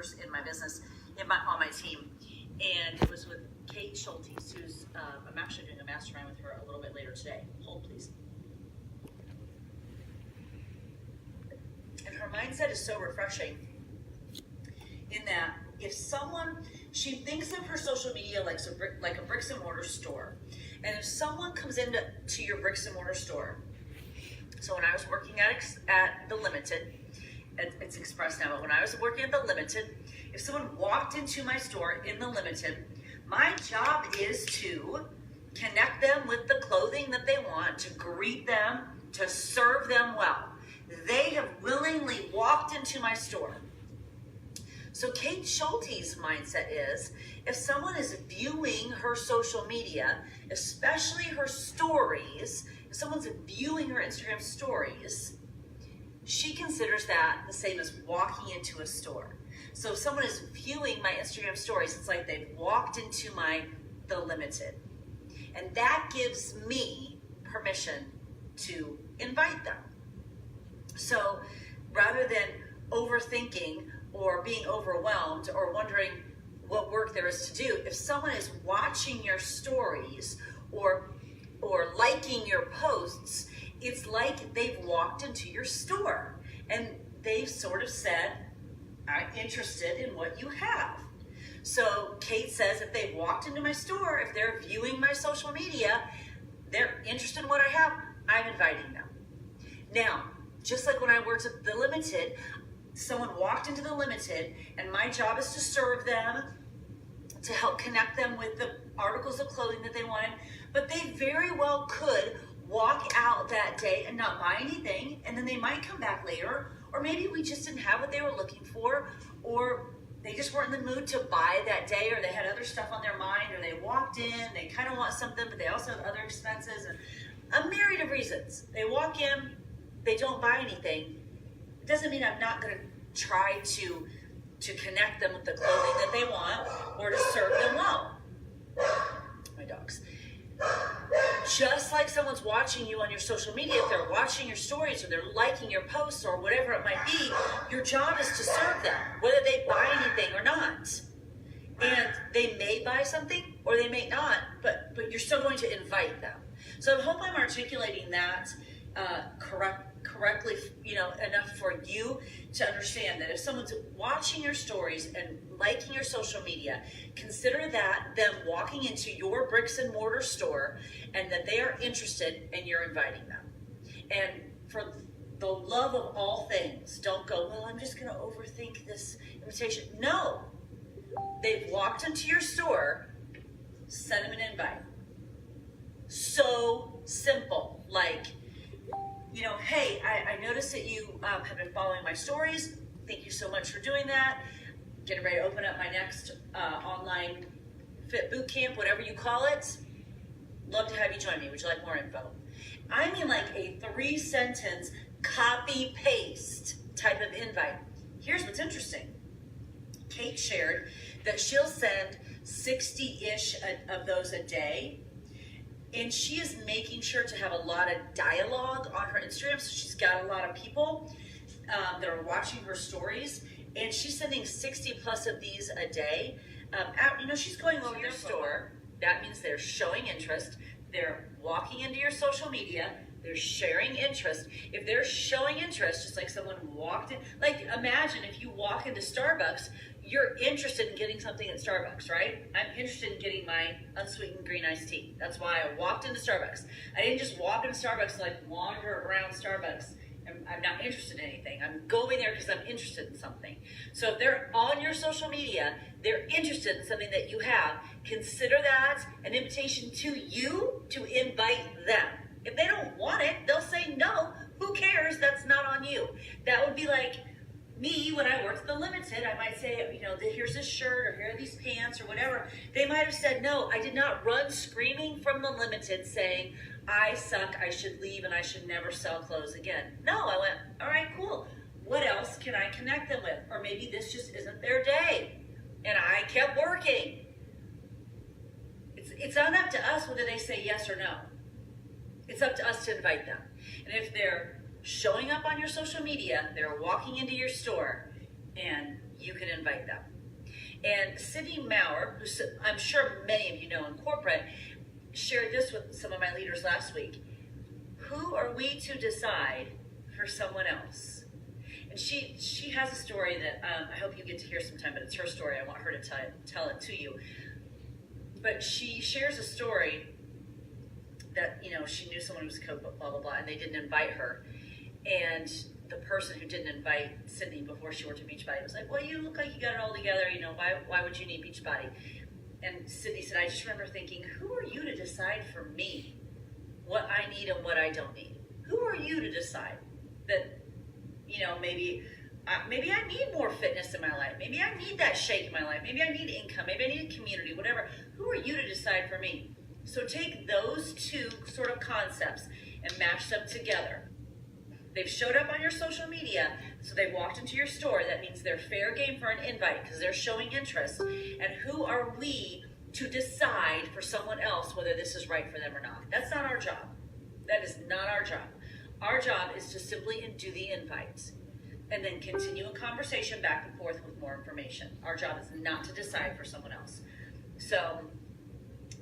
leaders in my business, on my team. And it was with Kate Schultes, who's, I'm actually doing a mastermind with her a little bit later today. Hold, please. And her mindset is so refreshing in that if someone, she thinks of her social media like a bricks and mortar store. And if someone comes into your bricks and mortar store, so when I was working at the Limited, it's Express now, but when I was working at the Limited, if someone walked into my store in the Limited, my job is to connect them with the clothing that they want, to greet them, to serve them well. They have willingly walked into my store. So Kate Schultes' mindset is, if someone is viewing her social media, especially her stories, if someone's viewing her Instagram stories, she considers that the same as walking into a store. So if someone is viewing my Instagram stories, it's like they've walked into the Limited. And that gives me permission to invite them. So rather than overthinking or being overwhelmed or wondering what work there is to do, if someone is watching your stories or liking your posts, it's like they've walked into your store and they've sort of said, I'm interested in what you have. So Kate says if they've walked into my store, if they're viewing my social media, they're interested in what I have, I'm inviting them. Now, just like when I worked at the Limited, someone walked into the Limited and my job is to serve them, to help connect them with the articles of clothing that they wanted, but they very well could walk out that day and not buy anything, and then they might come back later, or maybe we just didn't have what they were looking for, or they just weren't in the mood to buy that day, or they had other stuff on their mind, or they walked in, they kind of want something, but they also have other expenses, and a myriad of reasons. They walk in, they don't buy anything. It doesn't mean I'm not going to try to connect them with the clothing that they want or to serve them well. My dogs. Just like someone's watching you on your social media, if they're watching your stories or they're liking your posts or whatever it might be, your job is to serve them, whether they buy anything or not. And they may buy something or they may not, but you're still going to invite them. So I hope I'm articulating that correctly, enough for you to understand that if someone's watching your stories and liking your social media, consider that them walking into your bricks and mortar store and that they are interested and you're inviting them. And for the love of all things, don't go, well, I'm just going to overthink this invitation. No, they've walked into your store, send them an invite. So simple, like, hey, I noticed that you have been following my stories. Thank you so much for doing that. Getting ready to open up my next online fit boot camp, whatever you call it. Love to have you join me. Would you like more info? I mean like a 3-sentence copy-paste type of invite. Here's what's interesting. Kate shared that she'll send 60-ish of those a day. And she is making sure to have a lot of dialogue on her Instagram. So she's got a lot of people that are watching her stories. And she's sending 60 plus of these a day. She's going over your store. That means they're showing interest. They're walking into your social media. They're sharing interest. If they're showing interest, just like someone walked in, like imagine if you walk into Starbucks, you're interested in getting something at Starbucks, right? I'm interested in getting my unsweetened green iced tea. That's why I walked into Starbucks. I didn't just walk into Starbucks and like wander around Starbucks. I'm not interested in anything. I'm going there because I'm interested in something. So if they're on your social media, they're interested in something that you have, consider that an invitation to you to invite them. If they don't want it, they'll say no. Who cares? That's not on you. That would be like me, when I worked at the Limited, I might say, here's this shirt or here are these pants or whatever. They might have said no. I did not run screaming from the Limited saying, I suck, I should leave, and I should never sell clothes again. No, I went, all right, cool. What else can I connect them with? Or maybe this just isn't their day. And I kept working. It's not up to us whether they say yes or no. It's up to us to invite them. And if they're showing up on your social media, they're walking into your store, and you can invite them. And Sydney Maurer, who I'm sure many of you know in corporate, shared this with some of my leaders last week. Who are we to decide for someone else? And she has a story that I hope you get to hear sometime, but it's her story. I want her to tell it to you. But she shares a story that, she knew someone who was a coach, blah, blah, blah, and they didn't invite her. And the person who didn't invite Sydney before she worked at Beachbody was like, well, you look like you got it all together, why would you need Beachbody? And Sydney said, I just remember thinking, who are you to decide for me what I need and what I don't need? Who are you to decide that, maybe I need more fitness in my life. Maybe I need that shake in my life. Maybe I need income. Maybe I need a community, whatever. Who are you to decide for me? So take those two sort of concepts and match them together. They've showed up on your social media, so they walked into your store. That means they're fair game for an invite because they're showing interest. And who are we to decide for someone else whether this is right for them or not? That's not our job. That is not our job. Our job is to simply do the invites and then continue a conversation back and forth with more information. Our job is not to decide for someone else. So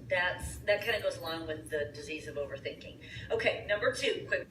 that kind of goes along with the disease of overthinking. Okay, number 2, quick.